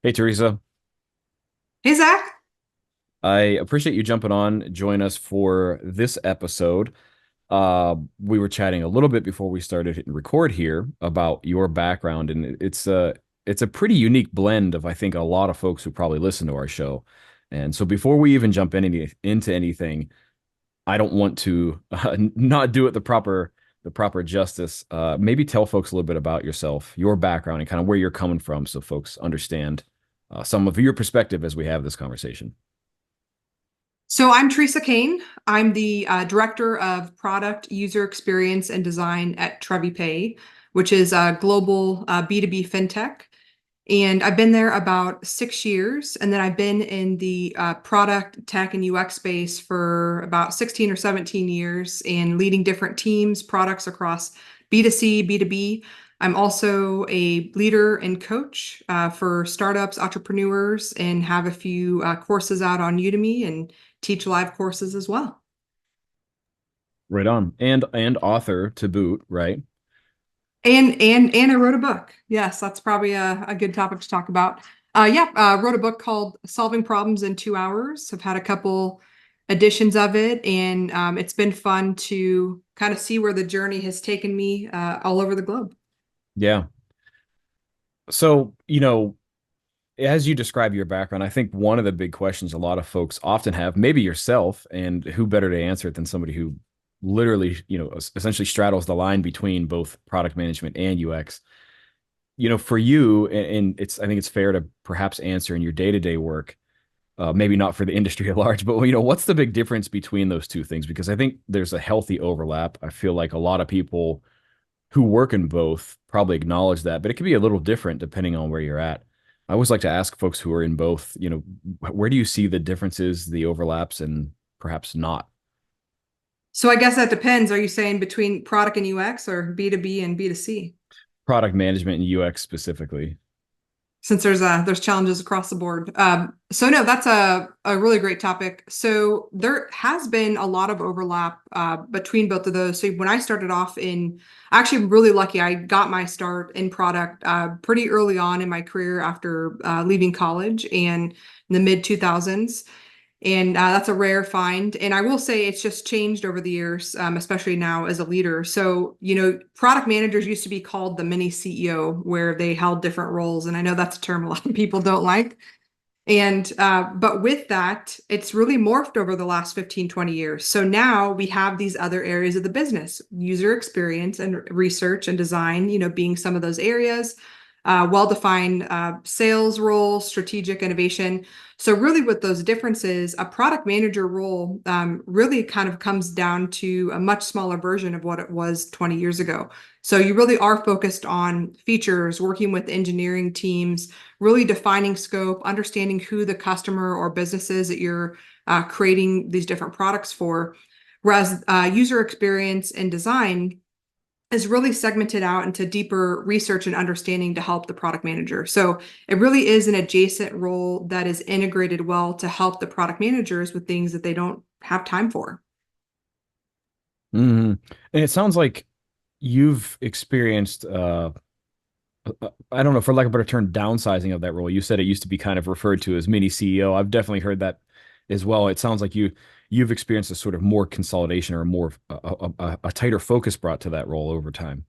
Hey, Teresa. Hey, Zach. I appreciate you jumping on, join us for this episode. We were chatting a little bit before we started hitting record here about your background, and it's a pretty unique blend of I think a lot of folks who probably listen to our show. And so before we even jump into anything, I don't want to not do it the proper justice. Maybe tell folks a little bit about yourself, your background, and kind of where you're coming from, so folks understand some of your perspective as we have this conversation. So I'm Teresa Cain. I'm the Director of Product, User Experience, and Design at TreviPay, which is a global B2B fintech. And I've been there about 6 years. And then I've been in the product, tech, and UX space for about 16 or 17 years and leading different teams, products across B2C, B2B. I'm also a leader and coach for startups, entrepreneurs, and have a few courses out on Udemy and teach live courses as well. Right on. And author to boot, right? And I wrote a book. Yes, that's probably a good topic to talk about. Wrote a book called Solving Problems in 2 Hours. I've had a couple editions of it, and it's been fun to kind of see where the journey has taken me all over the globe. Yeah. So, as you describe your background, I think one of the big questions a lot of folks often have, maybe yourself, and who better to answer it than somebody who literally, essentially straddles the line between both product management and UX. For you, and I think it's fair to perhaps answer in your day-to-day work, maybe not for the industry at large, but what's the big difference between those two things? Because I think there's a healthy overlap. I feel like a lot of people who work in both probably acknowledge that, but it can be a little different depending on where you're at. I always like to ask folks who are in both, where do you see the differences, the overlaps, and perhaps not? So I guess that depends. Are you saying between product and UX or B2B and B2C? Product management and UX specifically. Since there's challenges across the board. So no, that's a really great topic. So there has been a lot of overlap between both of those. So when I started off actually really lucky. I got my start in product pretty early on in my career after leaving college and in the mid 2000s. And that's a rare find. And I will say it's just changed over the years, especially now as a leader. So, product managers used to be called the mini CEO, where they held different roles. And I know that's a term a lot of people don't like. And but with that, it's really morphed over the last 15, 20 years. So now we have these other areas of the business, user experience and research and design, being some of those areas, well-defined sales role, strategic innovation. So really with those differences, a product manager role really kind of comes down to a much smaller version of what it was 20 years ago. So you really are focused on features, working with engineering teams, really defining scope, understanding who the customer or business is that you're creating these different products for. Whereas user experience and design is really segmented out into deeper research and understanding to help the product manager. So it really is an adjacent role that is integrated well to help the product managers with things that they don't have time for. Hmm. And it sounds like you've experienced, I don't know, for lack of a better term, downsizing of that role. You said it used to be kind of referred to as mini CEO. I've definitely heard that as well. It sounds like you've experienced a sort of more consolidation or more a tighter focus brought to that role over time.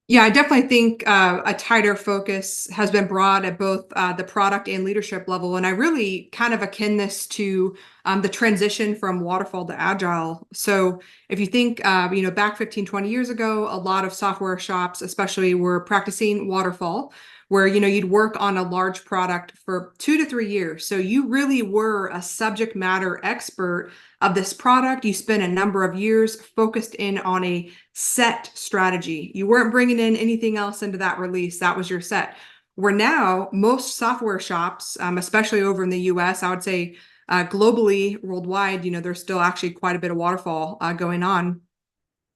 Yeah, I definitely think a tighter focus has been brought at both the product and leadership level. And I really kind of akin this to the transition from waterfall to agile. So if you think, back 15, 20 years ago, a lot of software shops, especially, were practicing waterfall, where, you'd work on a large product for 2 to 3 years. So you really were a subject matter expert of this product. You spent a number of years focused in on a set strategy. You weren't bringing in anything else into that release. That was your set. Where now most software shops, especially over in the US, I would say globally, worldwide, there's still actually quite a bit of waterfall going on.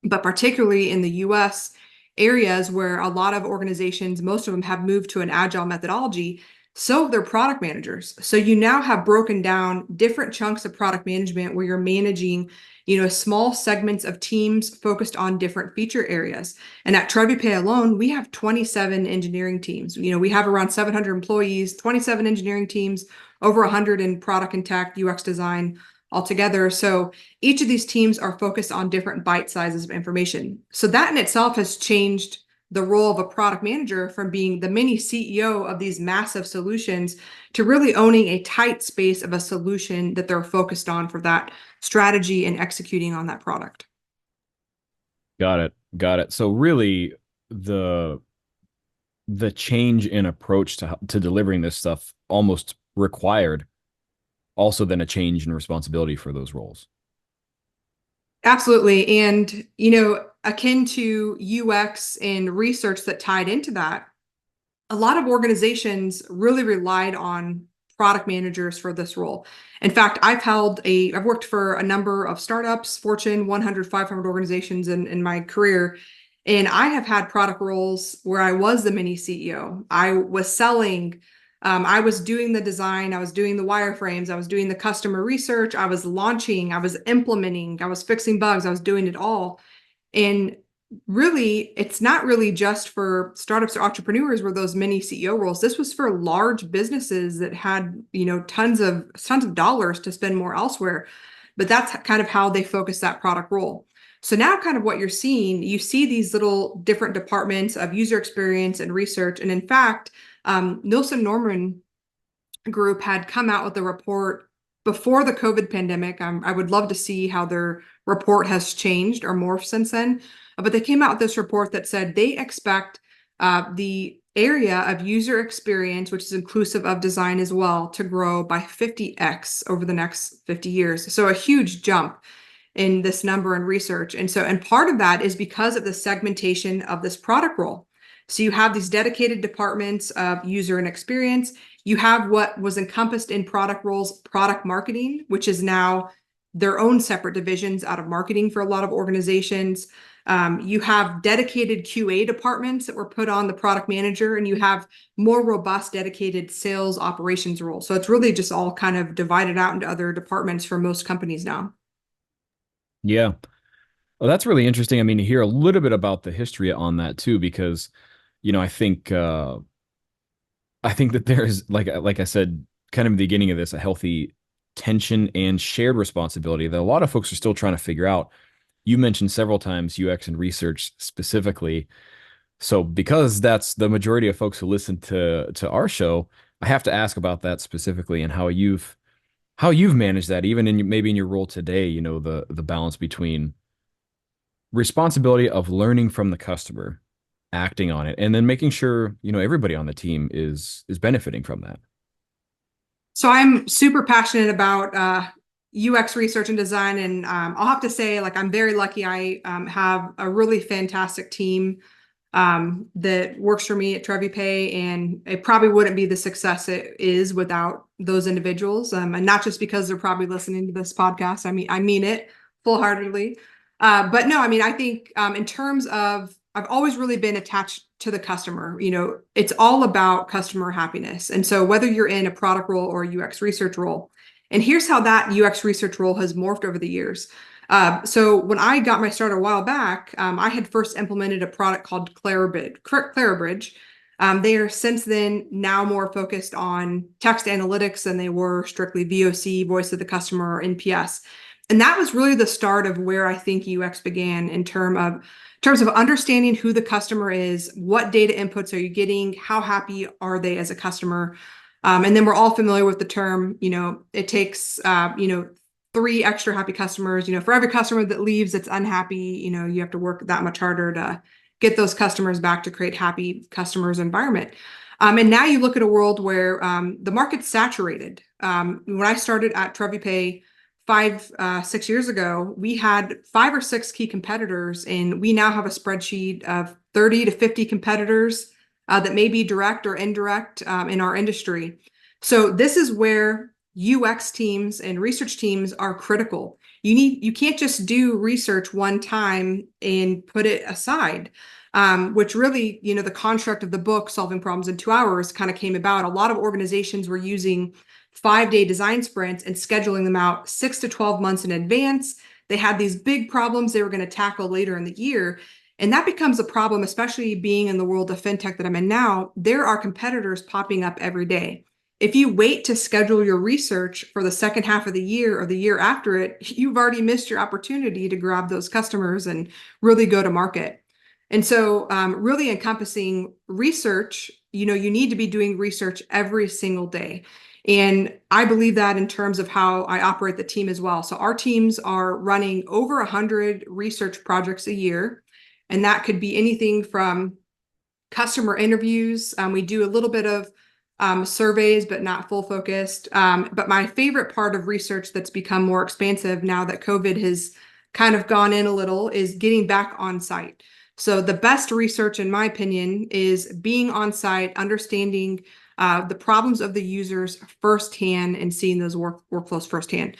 But particularly in the US areas where a lot of organizations, most of them have moved to an agile methodology, so they're product managers. So you now have broken down different chunks of product management where you're managing, small segments of teams focused on different feature areas. And at TreviPay alone, we have 27 engineering teams. We have around 700 employees, 27 engineering teams, over 100 in product and tech, UX design altogether. So each of these teams are focused on different bite sizes of information. So that in itself has changed the role of a product manager from being the mini CEO of these massive solutions to really owning a tight space of a solution that they're focused on for that strategy and executing on that product. Got it. Got it. So really the the change in approach to delivering this stuff almost required also then a change in responsibility for those roles. Absolutely. And, akin to UX and research that tied into that, a lot of organizations really relied on product managers for this role. In fact, I've worked for a number of startups, Fortune 100, 500 organizations in my career. And I have had product roles where I was the mini CEO. I was selling, I was doing the design, I was doing the wireframes, I was doing the customer research, I was launching, I was implementing, I was fixing bugs, I was doing it all. And really, it's not really just for startups or entrepreneurs where those mini CEO roles. This was for large businesses that had, tons of dollars to spend more elsewhere. But that's kind of how they focus that product role. So now kind of what you're seeing, you see these little different departments of user experience and research. And in fact, Nielsen Norman Group had come out with a report before the COVID pandemic. I would love to see how their report has changed or morphed since then. But they came out with this report that said they expect the area of user experience, which is inclusive of design as well, to grow by 50x over the next 50 years. So a huge jump in this number in research. And part of that is because of the segmentation of this product role. So you have these dedicated departments of user and experience. You have what was encompassed in product roles, product marketing, which is now their own separate divisions out of marketing for a lot of organizations. You have dedicated QA departments that were put on the product manager, and you have more robust dedicated sales operations roles. So it's really just all kind of divided out into other departments for most companies now. Yeah. Well, that's really interesting. I mean, to hear a little bit about the history on that too, because, I think that there's like I said, kind of in the beginning of this, a healthy tension and shared responsibility that a lot of folks are still trying to figure out. You mentioned several times UX and research specifically. So because that's the majority of folks who listen to our show, I have to ask about that specifically and how you've managed that, even maybe in your role today, the balance between responsibility of learning from the customer, acting on it, and then making sure, everybody on the team is benefiting from that. So I'm super passionate about UX research and design, and I'll have to say, like, I'm very lucky. I have a really fantastic team that works for me at TreviPay, and it probably wouldn't be the success it is without those individuals. And not just because they're probably listening to this podcast. I mean it full-heartedly. But no, I mean, I think in terms of, I've always really been attached to the customer. It's all about customer happiness. And so whether you're in a product role or a UX research role, and here's how that UX research role has morphed over the years. So when I got my start a while back, I had first implemented a product called Clarabridge. They are since then now more focused on text analytics than they were strictly VOC, voice of the customer, or NPS. And that was really the start of where I think UX began in terms of understanding who the customer is, what data inputs are you getting, how happy are they as a customer. And then we're all familiar with the term, it takes, 3 extra happy customers. For every customer that leaves that's unhappy, you have to work that much harder to get those customers back to create happy customers environment. And now you look at a world where the market's saturated. When I started at TreviPay 6 years ago, we had 5 or 6 key competitors, and we now have a spreadsheet of 30 to 50 competitors that may be direct or indirect in our industry. So this is where UX teams and research teams are critical. You can't just do research one time and put it aside. which really, the construct of the book, Solving Problems in 2 Hours, kind of came about. A lot of organizations were using 5-day design sprints and scheduling them out 6 to 12 months in advance. They had these big problems they were going to tackle later in the year. And that becomes a problem, especially being in the world of fintech that I'm in now. There are competitors popping up every day. If you wait to schedule your research for the second half of the year or the year after it, you've already missed your opportunity to grab those customers and really go to market. And so really encompassing research, you need to be doing research every single day. And I believe that in terms of how I operate the team as well. So our teams are running over 100 research projects a year. And that could be anything from customer interviews. We do a little bit of surveys, but not full focused. But my favorite part of research that's become more expansive now that COVID has kind of gone in a little is getting back on site. So the best research, in my opinion, is being on site, understanding the problems of the users firsthand and seeing those workflows firsthand.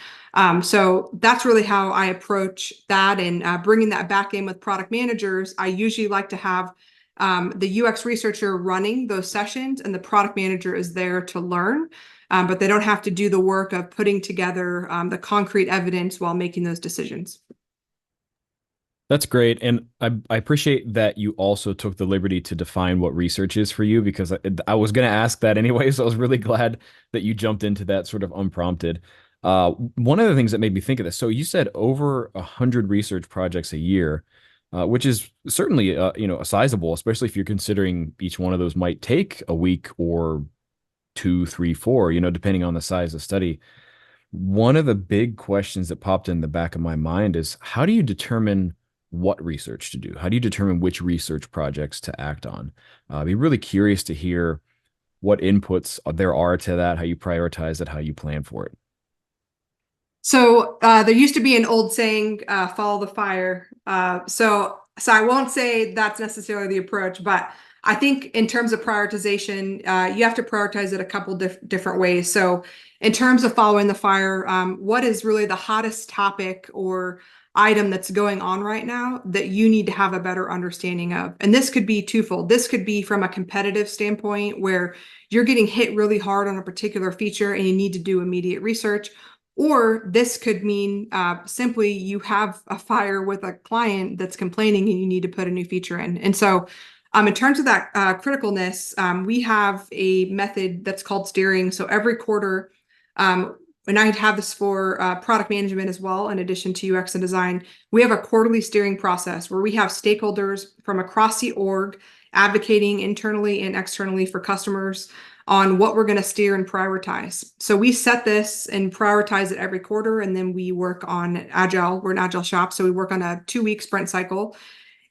So that's really how I approach that, and bringing that back in with product managers. I usually like to have the UX researcher running those sessions, and the product manager is there to learn, but they don't have to do the work of putting together the concrete evidence while making those decisions. That's great. And I appreciate that you also took the liberty to define what research is for you, because I was going to ask that anyway. So I was really glad that you jumped into that sort of unprompted. One of the things that made me think of this, so you said over 100 research projects a year, which is certainly, a sizable, especially if you're considering each one of those might take a week or two, three, four, depending on the size of study. One of the big questions that popped in the back of my mind is, how do you determine what research to do? How do you determine which research projects to act on? I'd be really curious to hear what inputs there are to that, how you prioritize it, how you plan for it. So there used to be an old saying, follow the fire. So I won't say that's necessarily the approach, but I think in terms of prioritization, you have to prioritize it a couple different ways. So in terms of following the fire, what is really the hottest topic or item that's going on right now that you need to have a better understanding of? And this could be twofold. This could be from a competitive standpoint, where you're getting hit really hard on a particular feature and you need to do immediate research. Or this could mean simply you have a fire with a client that's complaining and you need to put a new feature in. And so in terms of that criticalness, we have a method that's called steering. So every quarter, and I have this for product management as well, in addition to UX and design, we have a quarterly steering process where we have stakeholders from across the org advocating internally and externally for customers on what we're going to steer and prioritize. So we set this and prioritize it every quarter, and then we work on Agile. We're an Agile shop, so we work on a 2-week sprint cycle.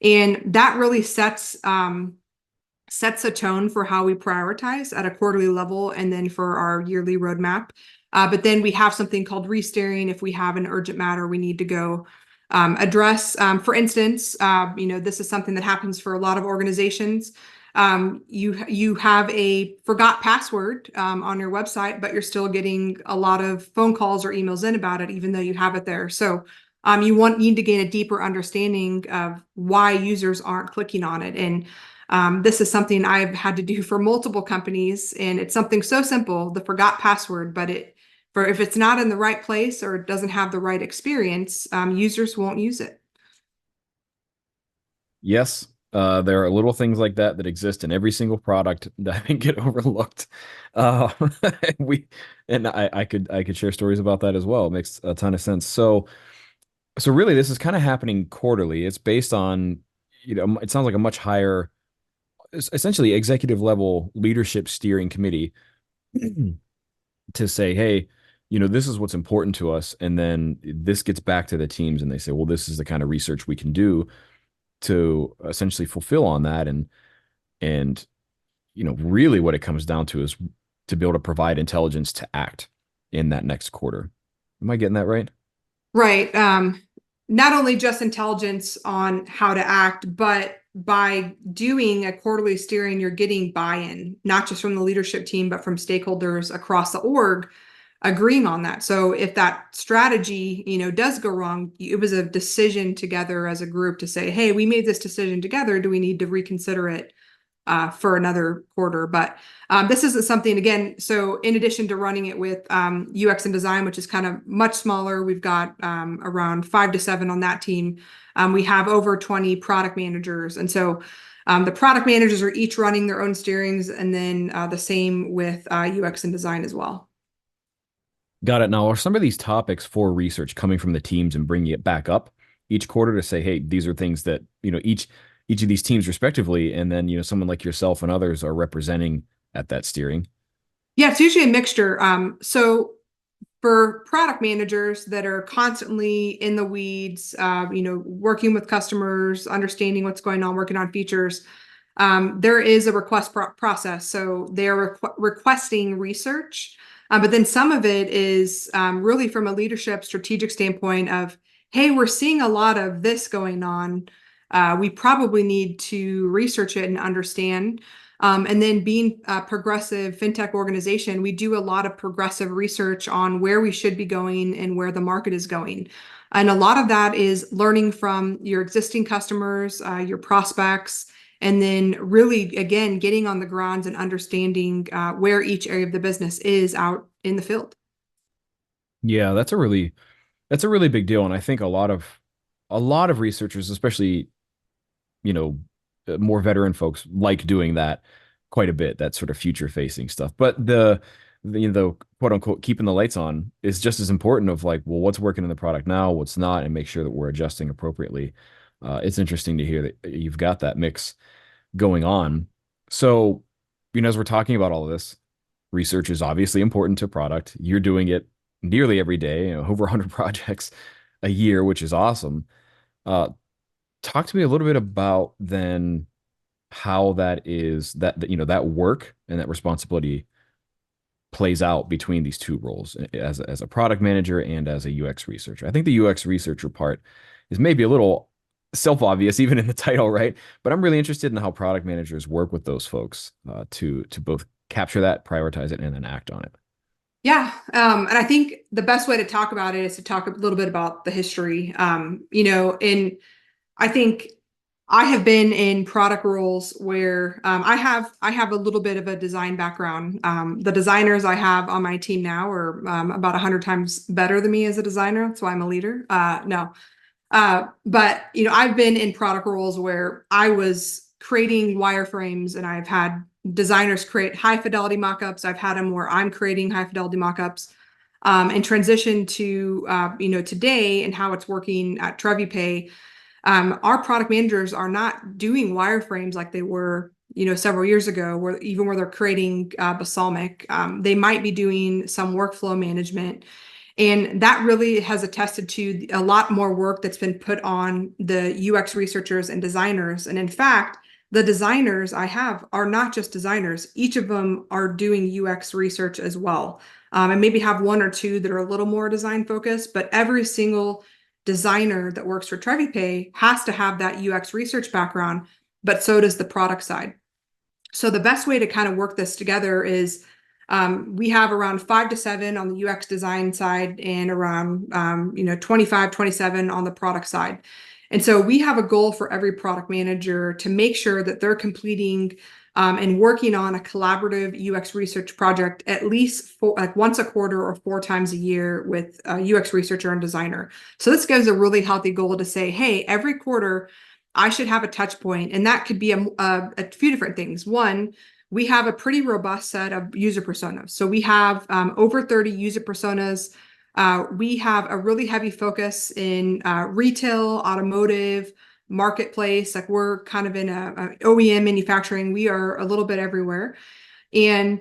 And that really sets a tone for how we prioritize at a quarterly level, and then for our yearly roadmap. But then we have something called re-steering if we have an urgent matter we need to go address. For instance, this is something that happens for a lot of organizations. You have a forgot password on your website, but you're still getting a lot of phone calls or emails in about it, even though you have it there. So you need to gain a deeper understanding of why users aren't clicking on it. And this is something I've had to do for multiple companies, and it's something so simple, the forgot password, but if it's not in the right place or it doesn't have the right experience, users won't use it. Yes, there are little things like that that exist in every single product that I think get overlooked. Uh, we and I could share stories about that as well. It makes a ton of sense. So really, this is kind of happening quarterly. It's based on, it sounds like a much higher, essentially executive level leadership steering committee to say, hey, this is what's important to us. And then this gets back to the teams and they say, well, this is the kind of research we can do to essentially fulfill on that. And, really what it comes down to is to be able to provide intelligence to act in that next quarter. Am I getting that right? Right. Not only just intelligence on how to act, but by doing a quarterly steering, you're getting buy-in, not just from the leadership team, but from stakeholders across the org agreeing on that. So if that strategy, does go wrong, it was a decision together as a group to say, hey, we made this decision together. Do we need to reconsider it for another quarter? But this isn't something, again, so in addition to running it with UX and design, which is kind of much smaller, we've got around 5 to 7 on that team. We have over 20 product managers. And so the product managers are each running their own steerings, and then the same with UX and design as well. Got it. Now, are some of these topics for research coming from the teams and bringing it back up each quarter to say, hey, these are things that, each of these teams respectively, and then, someone like yourself and others are representing at that steering? Yeah, it's usually a mixture. So for product managers that are constantly in the weeds, working with customers, understanding what's going on, working on features, there is a request process. So they're requesting research, but then some of it is really from a leadership strategic standpoint of, hey, we're seeing a lot of this going on. We probably need to research it and understand. And then being a progressive fintech organization, we do a lot of progressive research on where we should be going and where the market is going. And a lot of that is learning from your existing customers, your prospects, and then really, again, getting on the grounds and understanding where each area of the business is out in the field. Yeah, that's a really big deal. And I think a lot of researchers, especially, you know, more veteran folks like doing that quite a bit, that sort of future facing stuff. But the quote unquote keeping the lights on is just as important of like, well, what's working in the product now, what's not, and make sure that we're adjusting appropriately. It's interesting to hear that you've got that mix going on. So, as we're talking about all of this, research is obviously important to product. You're doing it nearly every day, over 100 projects a year, which is awesome. Uh, Talk to me a little bit about then how that work and that responsibility plays out between these two roles as a product manager and as a UX researcher. I think the UX researcher part is maybe a little self-obvious even in the title, right? But I'm really interested in how product managers work with those folks to both capture that, prioritize it, and then act on it. Yeah. And I think the best way to talk about it is to talk a little bit about the history. And I think I have been in product roles where I have a little bit of a design background. The designers I have on my team now are about 100 times better than me as a designer. That's why I'm a leader. No, but I've been in product roles where I was creating wireframes, and I've had designers create high fidelity mockups. I've had them where I'm creating high fidelity mockups, and transition to today and how it's working at TreviPay. Our product managers are not doing wireframes like they were, several years ago, where they're creating balsamic. They might be doing some workflow management. And that really has attested to a lot more work that's been put on the UX researchers and designers. And in fact, the designers I have are not just designers. Each of them are doing UX research as well. And maybe have one or two that are a little more design focused, but every single designer that works for TreviPay has to have that UX research background, but so does the product side. So the best way to kind of work this together is we have around 5 to 7 on the UX design side and around 25, 27 on the product side. And so we have a goal for every product manager to make sure that they're completing and working on a collaborative UX research project at least once a quarter or 4 times a year with a UX researcher and designer. So this gives a really healthy goal to say, hey, every quarter I should have a touch point, and that could be a few different things. One, we have a pretty robust set of user personas. So we have over 30 user personas. We have a really heavy focus in retail, automotive, marketplace. Like we're kind of in a OEM manufacturing. We are a little bit everywhere. And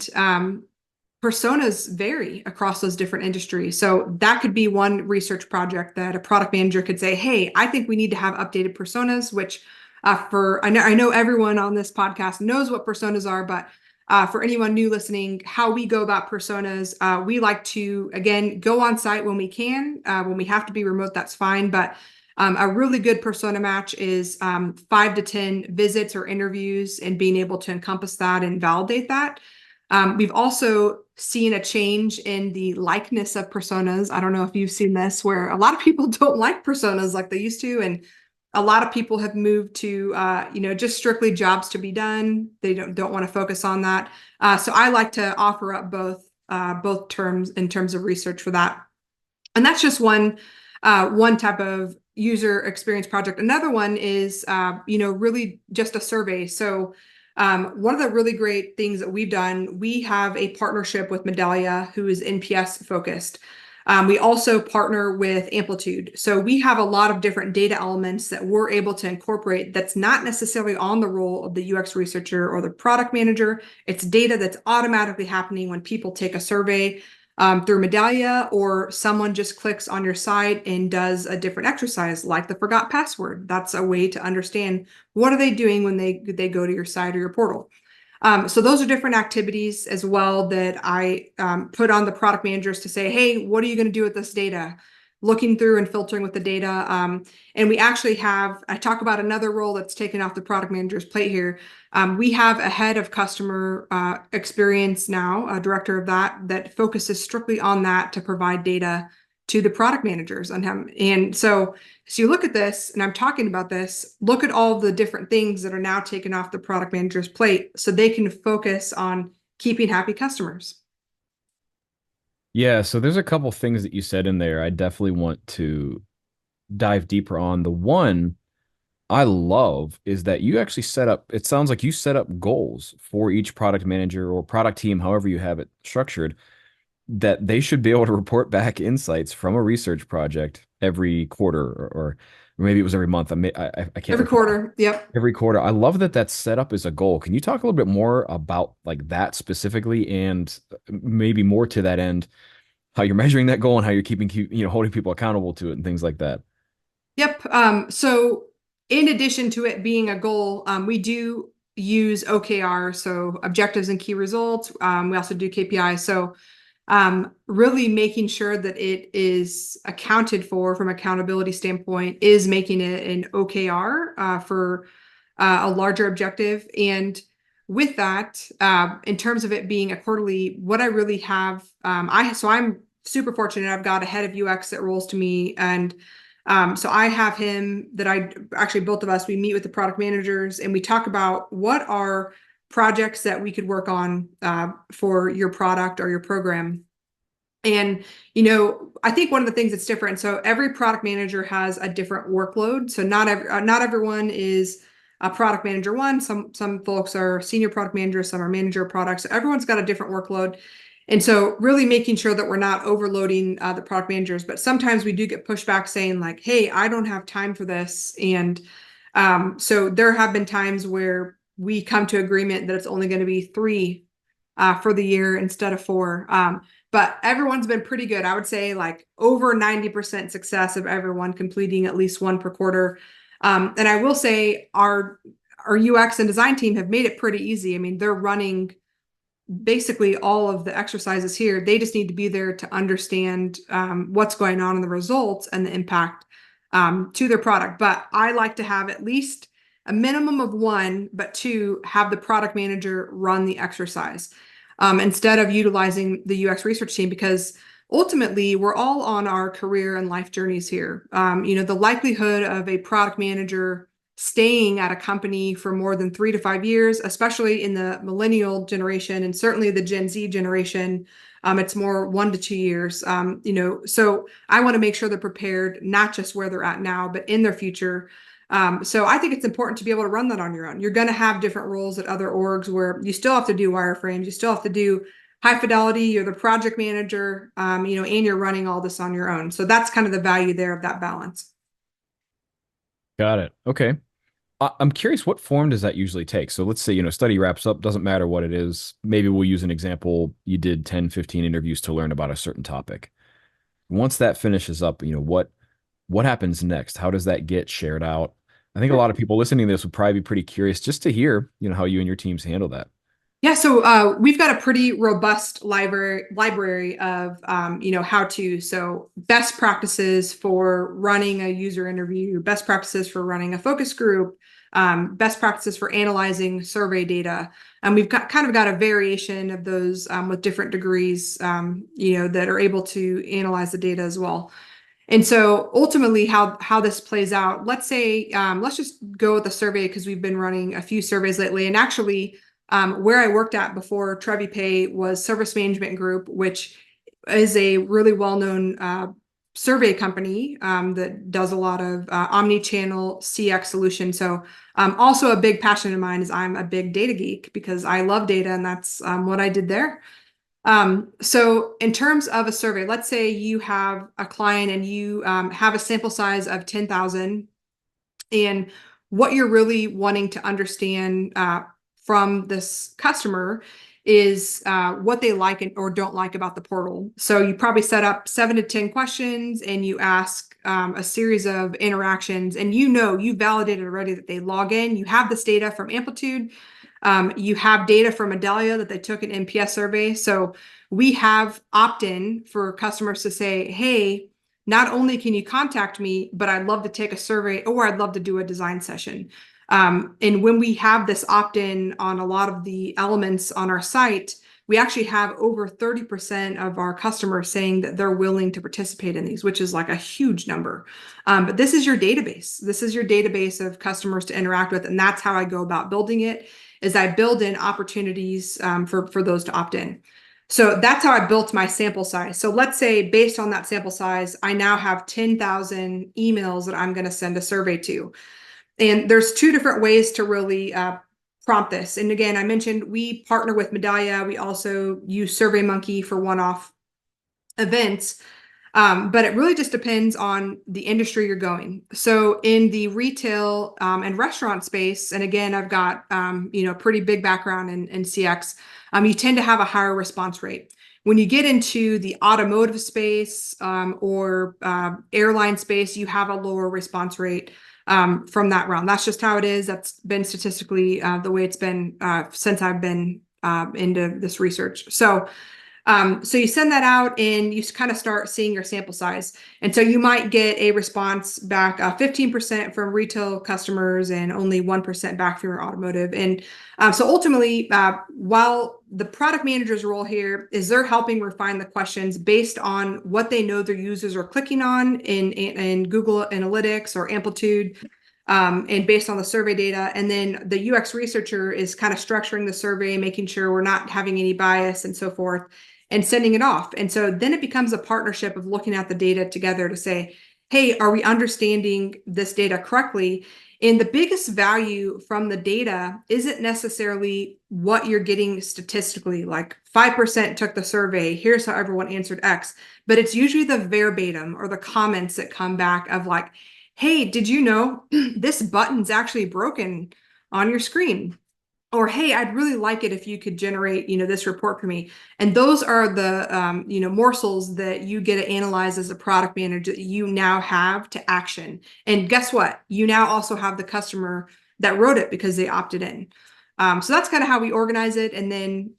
personas vary across those different industries. So that could be one research project that a product manager could say, hey, I think we need to have updated personas, which I know everyone on this podcast knows what personas are, but for anyone new listening, how we go about personas, we like to, again, go on site when we can. When we have to be remote, that's fine. But a really good persona match is 5 to 10 visits or interviews and being able to encompass that and validate that. We've also seen a change in the likeness of personas. I don't know if you've seen this, where a lot of people don't like personas like they used to, and a lot of people have moved to just strictly jobs to be done. They don't want to focus on that. So I like to offer up both terms in terms of research for that. And that's just one type of user experience project. Another one is really just a survey. So one of the really great things that we've done, we have a partnership with Medallia, who is NPS focused. We also partner with Amplitude. So we have a lot of different data elements that we're able to incorporate that's not necessarily on the role of the UX researcher or the product manager. It's data that's automatically happening when people take a survey through Medallia, or someone just clicks on your site and does a different exercise like the forgot password. That's a way to understand what are they doing when they go to your site or your portal. So those are different activities as well that I put on the product managers to say, hey, what are you going to do with this data? Looking through and filtering with the data. And we actually I talk about another role that's taken off the product manager's plate here. We have a head of customer experience now, a director of that focuses strictly on that to provide data to the product managers on him. And so you look at this, and I'm talking about this, look at all the different things that are now taken off the product manager's plate so they can focus on keeping happy customers. Yeah, so there's a couple things that you said in there I definitely want to dive deeper on. The one I love is that you actually set up, it sounds like you set up goals for each product manager or product team, however you have it structured, that they should be able to report back insights from a research project every quarter, or maybe it was every month. I can't Every recall. quarter. Yep. Every quarter. I love that that's set up as a goal. Can you talk a little bit more about like that specifically, and maybe more to that end, how you're measuring that goal and how you're holding people accountable to it and things like that? Yep. So in addition to it being a goal, we do use OKR, so objectives and key results. We also do KPIs. So really making sure that it is accounted for from accountability standpoint is making it an OKR for a larger objective. And with that, in terms of it being a quarterly, what I really have, I'm super fortunate. I've got a head of UX that rolls to me, and so I have him that both of us, we meet with the product managers and we talk about what are projects that we could work on for your product or your program. And, I think one of the things that's different, so every product manager has a different workload. So not everyone is a product manager one. Some folks are senior product managers, some are manager of products. So everyone's got a different workload. And so really making sure that we're not overloading the product managers, but sometimes we do get pushback saying like, hey, I don't have time for this. And so there have been times where we come to agreement that it's only going to be 3 for the year instead of 4. But everyone's been pretty good. I would say like over 90% success of everyone completing at least 1 per quarter. And I will say our UX and design team have made it pretty easy. I mean, they're running basically all of the exercises here. They just need to be there to understand what's going on in the results and the impact to their product. But I like to have at least a minimum of 1, but 2, have the product manager run the exercise instead of utilizing the UX research team, because ultimately we're all on our career and life journeys here. The likelihood of a product manager staying at a company for more than 3 to 5 years, especially in the millennial generation and certainly the Gen Z generation, it's more 1 to 2 years. So I want to make sure they're prepared, not just where they're at now, but in their future. So I think it's important to be able to run that on your own. You're going to have different roles at other orgs where you still have to do wireframes, you still have to do high fidelity, you're the project manager, and you're running all this on your own. So that's kind of the value there of that balance. Got it. Okay. I'm curious, what form does that usually take? So let's say, study wraps up, doesn't matter what it is. Maybe we'll use an example. You did 10, 15 interviews to learn about a certain topic. Once that finishes up, what happens next? How does that get shared out? I think a lot of people listening to this would probably be pretty curious just to hear, how you and your teams handle that. Yeah, so we've got a pretty robust library of how to. So best practices for running a user interview, best practices for running a focus group, best practices for analyzing survey data. And we've got kind of got a variation of those with different degrees, that are able to analyze the data as well. And so ultimately how this plays out, let's say, let's just go with the survey because we've been running a few surveys lately. And actually, where I worked at before TreviPay was Service Management Group, which is a really well-known survey company that does a lot of omni-channel CX solutions. So also a big passion of mine is I'm a big data geek because I love data, and that's what I did there. So in terms of a survey, let's say you have a client and you have a sample size of 10,000, and what you're really wanting to understand from this customer is what they like or don't like about the portal. So you probably set up 7 to 10 questions and you ask a series of interactions, and you validated already that they log in. You have this data from Amplitude. You have data from Adelia that they took an NPS survey. So we have opt-in for customers to say, hey, not only can you contact me, but I'd love to take a survey or I'd love to do a design session. And when we have this opt-in on a lot of the elements on our site, we actually have over 30% of our customers saying that they're willing to participate in these, which is like a huge number. But this is your database. This is your database of customers to interact with. And that's how I go about building it, is I build in opportunities for those to opt in. So that's how I built my sample size. So let's say based on that sample size, I now have 10,000 emails that I'm going to send a survey to. And there's two different ways to really prompt this. And again, I mentioned we partner with Medallia. We also use SurveyMonkey for one-off events. But it really just depends on the industry you're going. So in the retail and restaurant space, and again, I've got pretty big background in CX, you tend to have a higher response rate. When you get into the automotive space or airline space, you have a lower response rate from that round. That's just how it is. That's been statistically the way it's been since I've been into this research. So you send that out and you kind of start seeing your sample size. And so you might get a response back 15% from retail customers and only 1% back from your automotive. And so ultimately, while the product manager's role here is they're helping refine the questions based on what they know their users are clicking on in Google Analytics or Amplitude, and based on the survey data. And then the UX researcher is kind of structuring the survey, making sure we're not having any bias and so forth, and sending it off. And so then it becomes a partnership of looking at the data together to say, hey, are we understanding this data correctly? And the biggest value from the data isn't necessarily what you're getting statistically, like 5% took the survey, here's how everyone answered X, but it's usually the verbatim or the comments that come back of like, hey, did you know this button's actually broken on your screen? Or, hey, I'd really like it if you could generate, this report for me. And those are the, morsels that you get to analyze as a product manager that you now have to action. And guess what? You now also have the customer that wrote it because they opted in. So that's kind of how we organize it. And then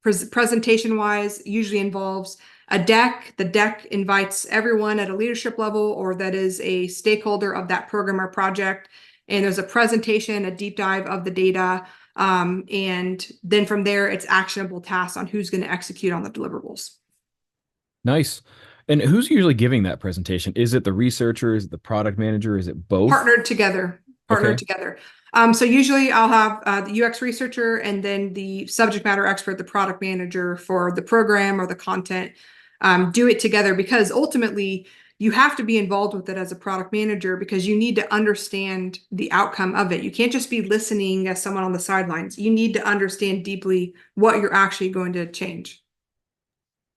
presentation-wise, usually involves a deck. The deck invites everyone at a leadership level or that is a stakeholder of that program or project. And there's a presentation, a deep dive of the data. And then from there, it's actionable tasks on who's going to execute on the deliverables. Nice. And who's usually giving that presentation? Is it the researcher? Is it the product manager? Is it both? Partnered together. Okay. So usually I'll have the UX researcher and then the subject matter expert, the product manager for the program or the content, do it together, because ultimately you have to be involved with it as a product manager because you need to understand the outcome of it. You can't just be listening as someone on the sidelines. You need to understand deeply what you're actually going to change.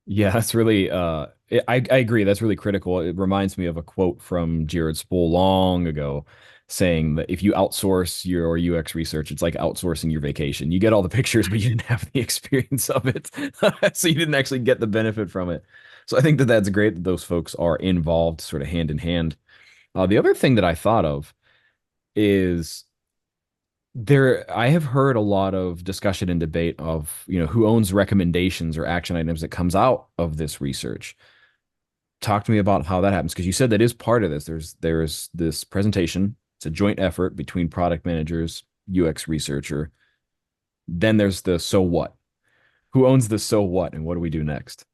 Yeah, that's really I agree. That's really critical. It reminds me of a quote from Jared Spool long ago saying that if you outsource your UX research, it's like outsourcing your vacation. You get all the pictures, but you didn't have the experience of it. So you didn't actually get the benefit from it. So I think that that's great that those folks are involved sort of hand in hand. The other thing that I thought of is I have heard a lot of discussion and debate of, who owns recommendations or action items that comes out of this research. Talk to me about how that happens, because you said that is part of this. There's this presentation. It's a joint effort between product managers, UX researcher. Then there's the so what. Who owns the so what, and what do we do next?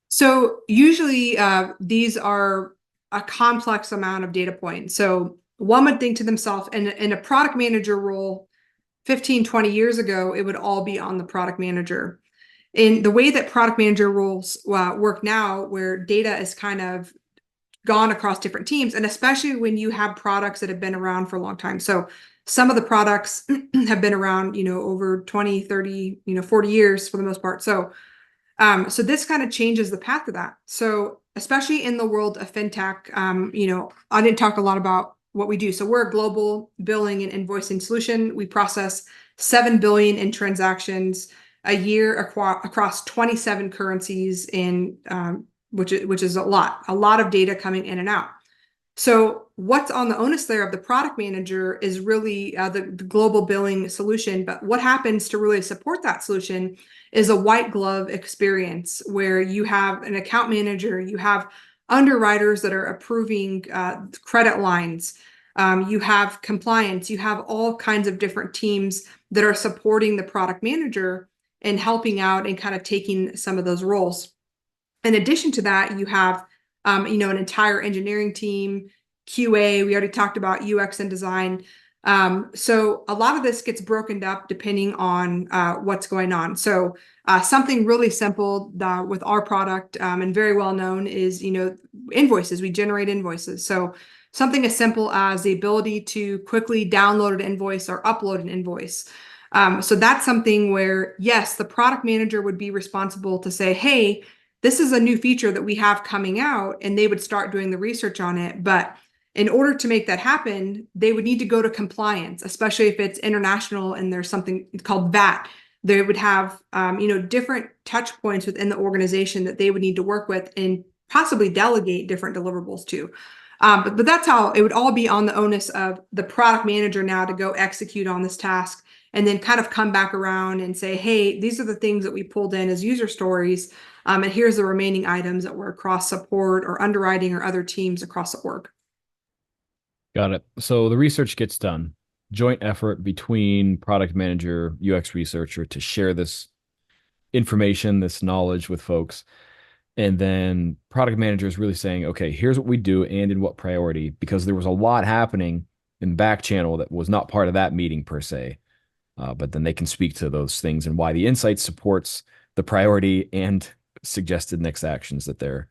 So usually these are a complex amount of data points. So one would think to themselves, in a product manager role 15, 20 years ago, it would all be on the product manager. In the way that product manager roles work now, where data is kind of gone across different teams, and especially when you have products that have been around for a long time. So some of the products have been around, over 20, 30, 40 years for the most part. So this kind of changes the path of that. So especially in the world of fintech, I didn't talk a lot about what we do. So we're a global billing and invoicing solution. We process 7 billion in transactions a year across 27 currencies, in which is a lot of data coming in and out. So what's on the onus layer of the product manager is really the global billing solution. But what happens to really support that solution is a white glove experience where you have an account manager, you have underwriters that are approving credit lines, you have compliance, you have all kinds of different teams that are supporting the product manager and helping out and kind of taking some of those roles. In addition to that, you have an entire engineering team, QA. We already talked about UX and design. So a lot of this gets broken up depending on what's going on. So something really simple with our product and very well known is, invoices. We generate invoices. So something as simple as the ability to quickly download an invoice or upload an invoice. So that's something where, yes, the product manager would be responsible to say, hey, this is a new feature that we have coming out, and they would start doing the research on it. But in order to make that happen, they would need to go to compliance, especially if it's international and there's something called VAT. They would have, different touch points within the organization that they would need to work with and possibly delegate different deliverables to. But that's how it would all be on the onus of the product manager now to go execute on this task and then kind of come back around and say, hey, these are the things that we pulled in as user stories. And here's the remaining items that were across support or underwriting or other teams across the org. Got it. So the research gets done, joint effort between product manager, UX researcher to share this information, this knowledge with folks. And then product manager is really saying, okay, here's what we do and in what priority, because there was a lot happening in back channel that was not part of that meeting per se. But then they can speak to those things and why the insight supports the priority and suggested next actions that they're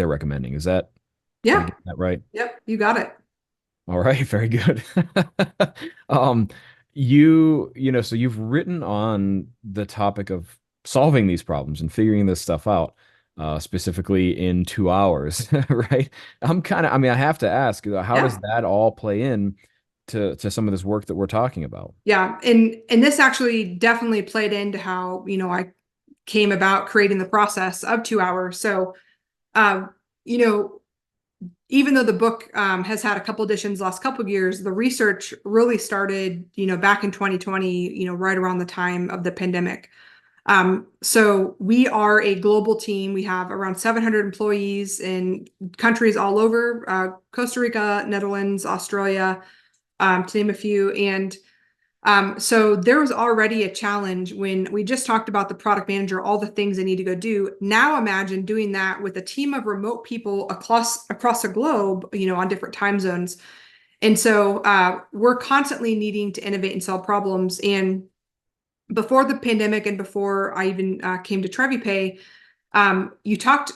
recommending. Is that, am I Yeah. getting that right? Yep. You got it. All right, very good. So you've written on the topic of solving these problems and figuring this stuff out, specifically in 2 hours, right? I mean, I have to ask, how does Yeah. that all play in to some of this work that we're talking about? Yeah. And this actually definitely played into how, I came about creating the process of 2 hours. So, um, you know, even though the book has had a couple editions last couple of years, the research really started, back in 2020, right around the time of the pandemic. So we are a global team. We have around 700 employees in countries all over, Costa Rica, Netherlands, Australia, to name a few. And so there was already a challenge when we just talked about the product manager, all the things they need to go do. Now imagine doing that with a team of remote people across the globe, on different time zones. And so we're constantly needing to innovate and solve problems. And before the pandemic and before I even came to TreviPay,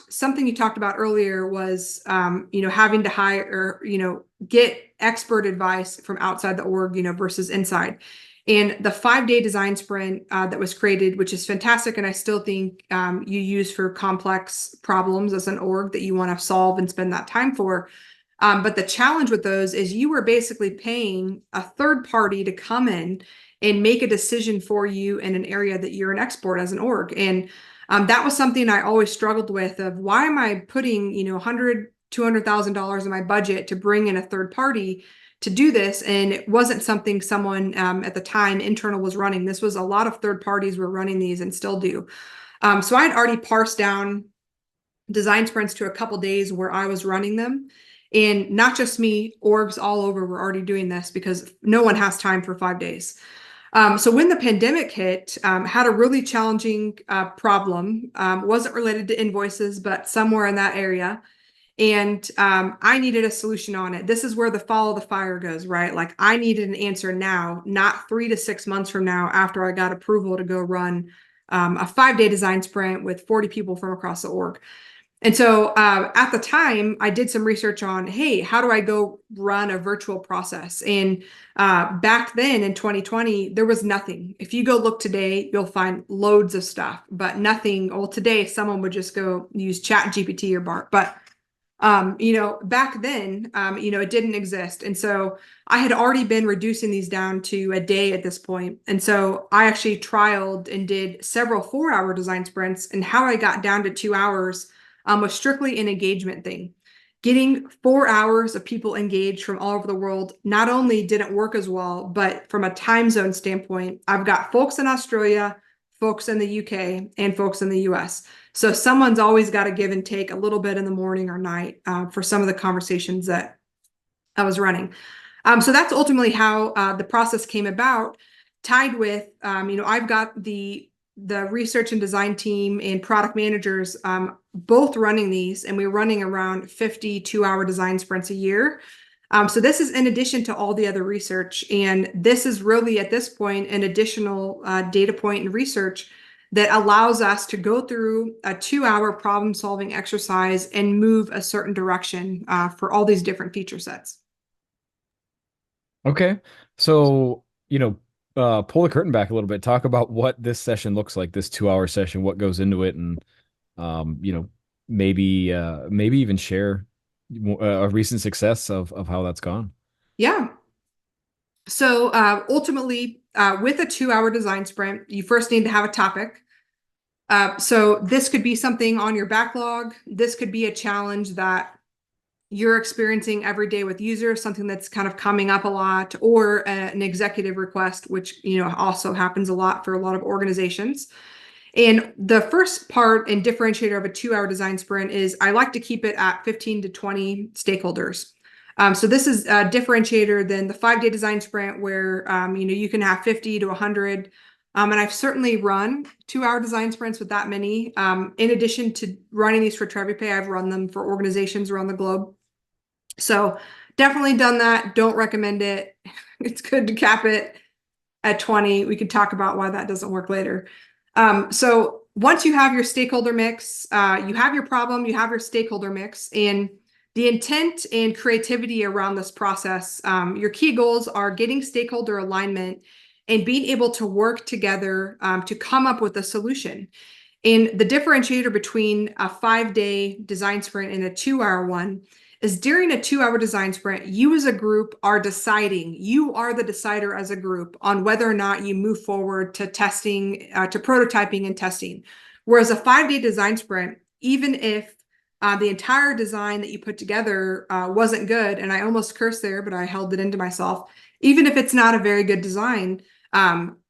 something you talked about earlier was, having to hire, get expert advice from outside the org, versus inside. And the 5-day design sprint that was created, which is fantastic, and I still think you use for complex problems as an org that you want to solve and spend that time for. But the challenge with those is you were basically paying a third party to come in and make a decision for you in an area that you're an expert as an org. And that was something I always struggled with of why am I putting, $200,000 in my budget to bring in a third party to do this? And it wasn't something someone at the time internal was running. This was a lot of third parties were running these and still do. So I had already parsed down design sprints to a couple days where I was running them. And not just me, orgs all over were already doing this because no one has time for 5 days. So when the pandemic hit, had a really challenging problem. Wasn't related to invoices, but somewhere in that area. And I needed a solution on it. This is where the follow the fire goes, right? Like I needed an answer now, not 3 to 6 months from now after I got approval to go run a 5-day design sprint with 40 people from across the org. And so at the time, I did some research on, hey, how do I go run a virtual process? And back then in 2020, there was nothing. If you go look today, you'll find loads of stuff, but nothing. Well, today, someone would just go use Chat GPT or BART. But back then, it didn't exist. And so I had already been reducing these down to a day at this point. And so I actually trialed and did several 4-hour design sprints. And how I got down to 2 hours was strictly an engagement thing. Getting 4 hours of people engaged from all over the world not only didn't work as well, but from a time zone standpoint, I've got folks in Australia, folks in the UK, and folks in the US. So someone's always got to give and take a little bit in the morning or night for some of the conversations that I was running. So that's ultimately how the process came about, tied with, I've got the research and design team and product managers both running these, and we're running around 50 2-hour design sprints a year. So this is in addition to all the other research. And this is really at this point an additional data point and research that allows us to go through a 2-hour problem solving exercise and move a certain direction for all these different feature sets. Okay. So, pull the curtain back a little bit. Talk about what this session looks like, this 2-hour session, what goes into it, and maybe even share a recent success of how that's gone. Yeah. So ultimately, with a 2-hour design sprint, you first need to have a topic. So this could be something on your backlog. This could be a challenge that you're experiencing every day with users, something that's kind of coming up a lot, or an executive request, which also happens a lot for a lot of organizations. And the first part and differentiator of a 2-hour design sprint is I like to keep it at 15 to 20 stakeholders. So this is a differentiator than the 5-day design sprint where you can have 50 to 100. And I've certainly run 2-hour design sprints with that many. In addition to running these for TreviPay, I've run them for organizations around the globe. So definitely done that. Don't recommend it. It's good to cap it at 20. We could talk about why that doesn't work later. So once you have your stakeholder mix, you have your problem, you have your stakeholder mix, and the intent and creativity around this process, your key goals are getting stakeholder alignment and being able to work together to come up with a solution. And the differentiator between a 5-day design sprint and a 2-hour one is during a 2-hour design sprint, you as a group are deciding, you are the decider as a group on whether or not you move forward to testing, to prototyping and testing. Whereas a 5-day design sprint, even if the entire design that you put together wasn't good, and I almost cursed there, but I held it into myself, even if it's not a very good design,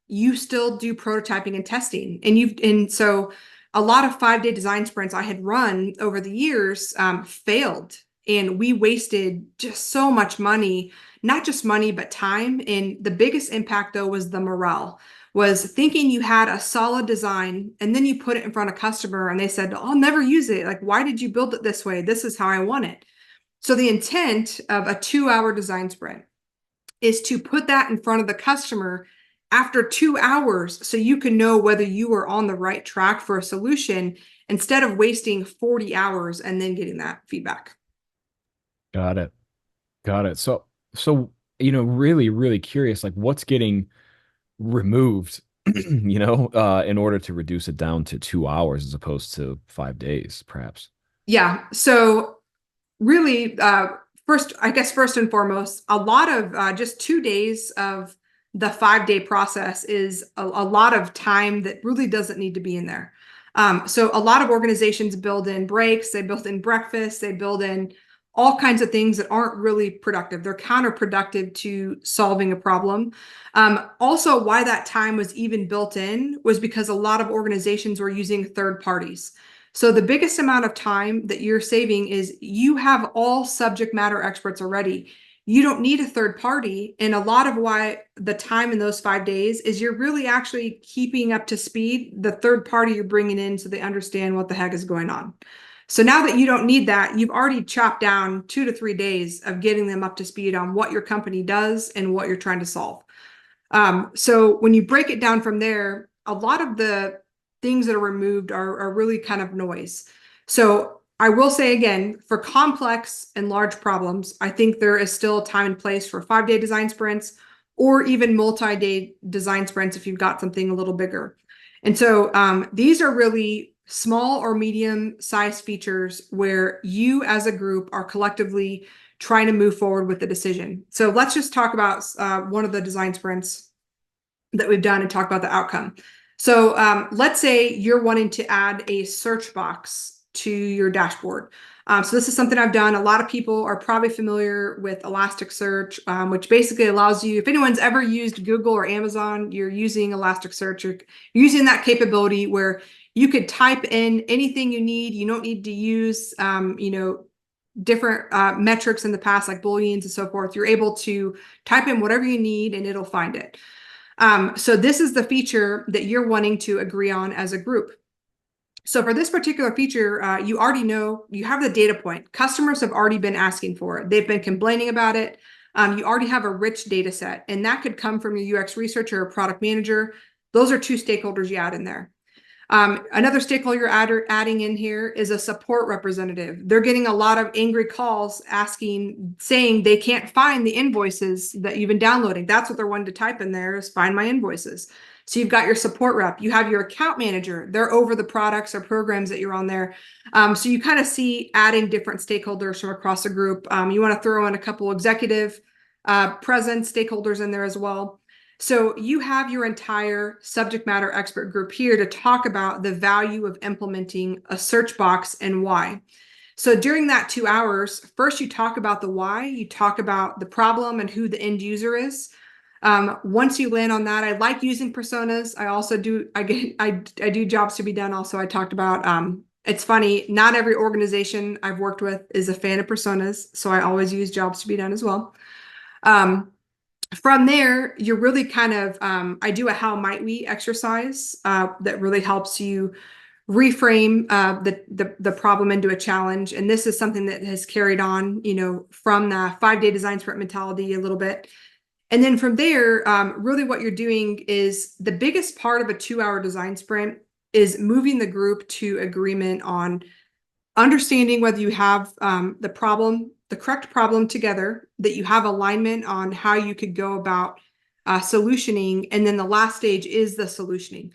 you still do prototyping and testing. And so a lot of 5-day design sprints I had run over the years failed. And we wasted just so much money, not just money, but time. And the biggest impact, though, was the morale, was thinking you had a solid design and then you put it in front of a customer and they said, I'll never use it. Like, why did you build it this way? This is how I want it. So the intent of a 2-hour design sprint is to put that in front of the customer after 2 hours so you can know whether you are on the right track for a solution instead of wasting 40 hours and then getting that feedback. Got it. Got it. So, really, really curious, like what's getting removed, in order to reduce it down to 2 hours as opposed to 5 days, perhaps. Yeah. So really, first and foremost, a lot of just 2 days of the 5-day process is a lot of time that really doesn't need to be in there. So a lot of organizations build in breaks, they build in breakfast, they build in all kinds of things that aren't really productive. They're counterproductive to solving a problem. Also, why that time was even built in was because a lot of organizations were using third parties. So the biggest amount of time that you're saving is you have all subject matter experts already. you don't need a third party. And a lot of why the time in those 5 days is you're really actually keeping up to speed the third party you're bringing in so they understand what the heck is going on. So now that you don't need that, you've already chopped down 2 to 3 days of getting them up to speed on what your company does and what you're trying to solve. So when you break it down from there, a lot of the things that are removed are really kind of noise. So I will say again, for complex and large problems, I think there is still a time and place for 5 day design sprints or even multi-day design sprints if you've got something a little bigger. And so these are really small or medium size features where you as a group are collectively trying to move forward with the decision. So let's just talk about one of the design sprints that we've done and talk about the outcome. So let's say you're wanting to add a search box to your dashboard. So this is something I've done. A lot of people are probably familiar with Elasticsearch, which basically allows you, if anyone's ever used Google or Amazon, you're using Elasticsearch, you're using that capability where you could type in anything you need. You don't need to use, different metrics in the past, like booleans and so forth. You're able to type in whatever you need and it'll find it. So this is the feature that you're wanting to agree on as a group. So for this particular feature, you already know, you have the data point. Customers have already been asking for it. They've been complaining about it. You already have a rich data set, and that could come from your UX researcher or product manager. Those are two stakeholders you add in there. Another stakeholder you're adding in here is a support representative. They're getting a lot of angry calls saying they can't find the invoices that you've been downloading. That's what they're wanting to type in there is find my invoices. So you've got your support rep, you have your account manager, they're over the products or programs that you're on there. So you kind of see adding different stakeholders from across the group. You want to throw in a couple executive presence stakeholders in there as well. So you have your entire subject matter expert group here to talk about the value of implementing a search box and why. So during that 2 hours, first you talk about the why, you talk about the problem and who the end user is. Once you land on that, I like using personas. I also do, I do jobs to be done. Also, I talked about, it's funny, not every organization I've worked with is a fan of personas. So I always use jobs to be done as well. From there, you're really kind of, I do a how might we exercise that really helps you reframe the problem into a challenge. And this is something that has carried on, from the 5 day design sprint mentality a little bit. And then from there, really what you're doing is the biggest part of a 2 hour design sprint is moving the group to agreement on understanding whether you have the correct problem together, that you have alignment on how you could go about solutioning. And then the last stage is the solutioning.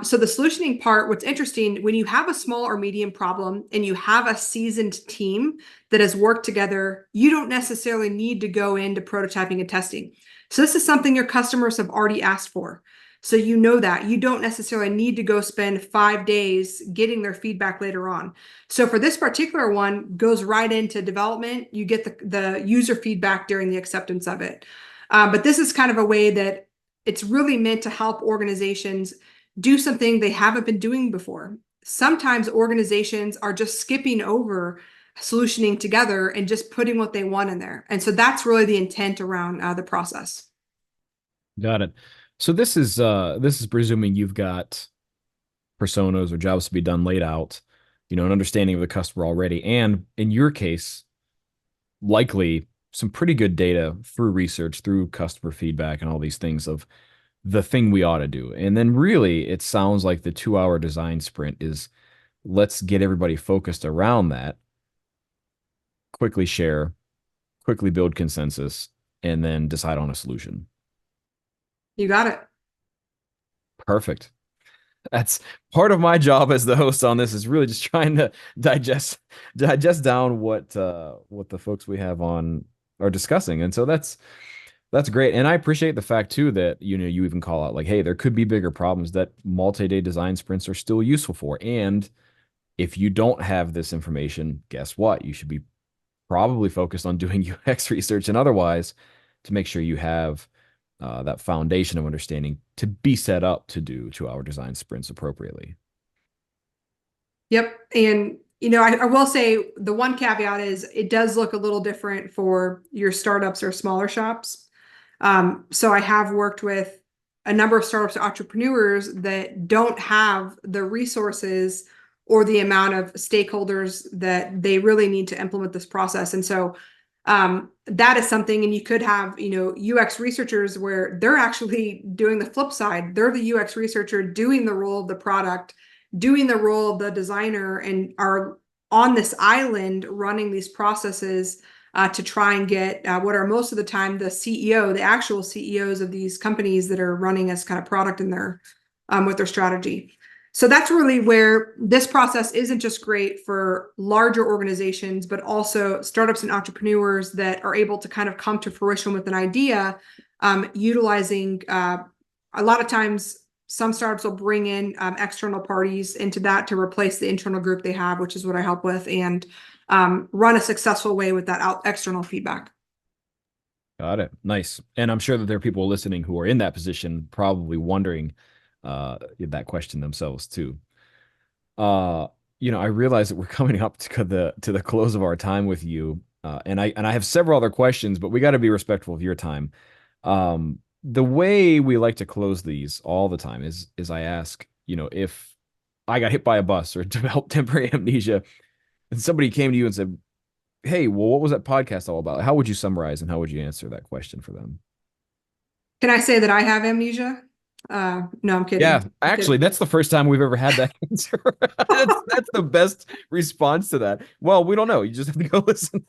So the solutioning part, what's interesting, when you have a small or medium problem and you have a seasoned team that has worked together, you don't necessarily need to go into prototyping and testing. So this is something your customers have already asked for. So you know that you don't necessarily need to go spend 5 days getting their feedback later on. So for this particular one, goes right into development. You get the user feedback during the acceptance of it. But this is kind of a way that it's really meant to help organizations do something they haven't been doing before. Sometimes organizations are just skipping over solutioning together and just putting what they want in there. And so that's really the intent around the process. Got it. So this is presuming you've got personas or jobs to be done laid out, an understanding of the customer already, and in your case, likely some pretty good data through research, through customer feedback, and all these things of the thing we ought to do. And then really, it sounds like the 2 hour design sprint is let's get everybody focused around that, quickly share, quickly build consensus, and then decide on a solution. You got it. Perfect. That's part of my job as the host on this is really just trying to digest down what the folks we have on are discussing. And so that's great. And I appreciate the fact too that you even call out like, hey, there could be bigger problems that multi-day design sprints are still useful for. And if you don't have this information, guess what? You should be probably focused on doing UX research and otherwise to make sure you have that foundation of understanding to be set up to do 2 hour design sprints appropriately. Yep. And I will say the one caveat is it does look a little different for your startups or smaller shops. So I have worked with a number of startups or entrepreneurs that don't have the resources or the amount of stakeholders that they really need to implement this process. And so that is something, and you could have, UX researchers where they're actually doing the flip side. They're the UX researcher doing the role of the product, doing the role of the designer, and are on this island running these processes to try and get what are most of the time the CEO, the actual CEOs of these companies that are running as kind of product in their with their strategy. So that's really where this process isn't just great for larger organizations, but also startups and entrepreneurs that are able to kind of come to fruition with an idea, utilizing a lot of times some startups will bring in external parties into that to replace the internal group they have, which is what I help with, and run a successful way with that external feedback. Got it. Nice. And I'm sure that there are people listening who are in that position, probably wondering that question themselves too. Uh, I realize that we're coming up to the close of our time with you, and I have several other questions, but we got to be respectful of your time. The way we like to close these all the time is I ask, if I got hit by a bus or developed temporary amnesia, and somebody came to you and said, "Hey, well, what was that podcast all about?" How would you summarize and how would you answer that question for them? Can I say that I have amnesia? No, I'm Yeah, kidding. I'm actually, kidding. that's the first time we've ever had that answer. That's the best response to that. Well, we don't know. You just have to go listen.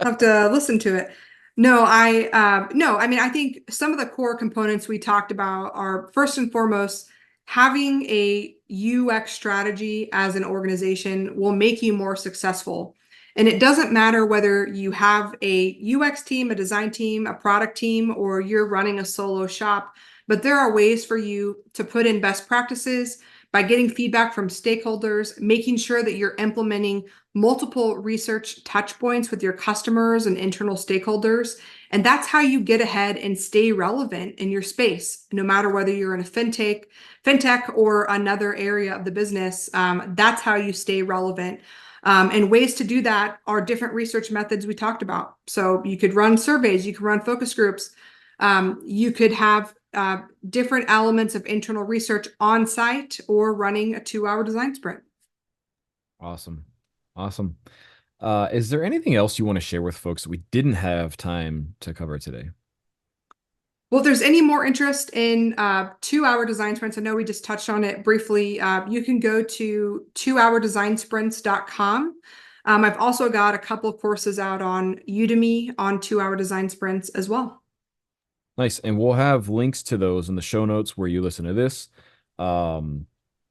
Have to listen to it. No, I mean, I think some of the core components we talked about are first and foremost, having a UX strategy as an organization will make you more successful. And it doesn't matter whether you have a UX team, a design team, a product team, or you're running a solo shop, but there are ways for you to put in best practices by getting feedback from stakeholders, making sure that you're implementing multiple research touch points with your customers and internal stakeholders. And that's how you get ahead and stay relevant in your space, no matter whether you're in a fintech or another area of the business. That's how you stay relevant. And ways to do that are different research methods we talked about. So you could run surveys, you could run focus groups, you could have different elements of internal research on site or running a 2-hour design sprint. Awesome. Awesome. Is there anything else you want to share with folks that we didn't have time to cover today? Well, if there's any more interest in 2-hour design sprints, I know we just touched on it briefly. You can go to 2hourdesignsprints.com. I've also got a couple of courses out on Udemy on 2-hour design sprints as well. Nice. And we'll have links to those in the show notes where you listen to this. Um,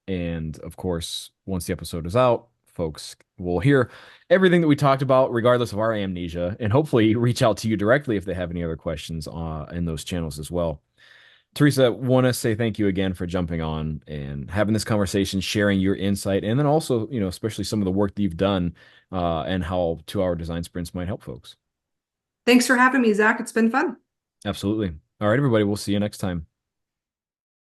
and of course, once the episode is out, folks will hear everything that we talked about, regardless of our amnesia, and hopefully reach out to you directly if they have any other questions in those channels as well. Teresa, want to say thank you again for jumping on and having this conversation, sharing your insight, and then also, especially some of the work that you've done and how 2-hour design sprints might help folks. Thanks for having me, Zach. It's been fun. Absolutely. All right, everybody. We'll see you next time.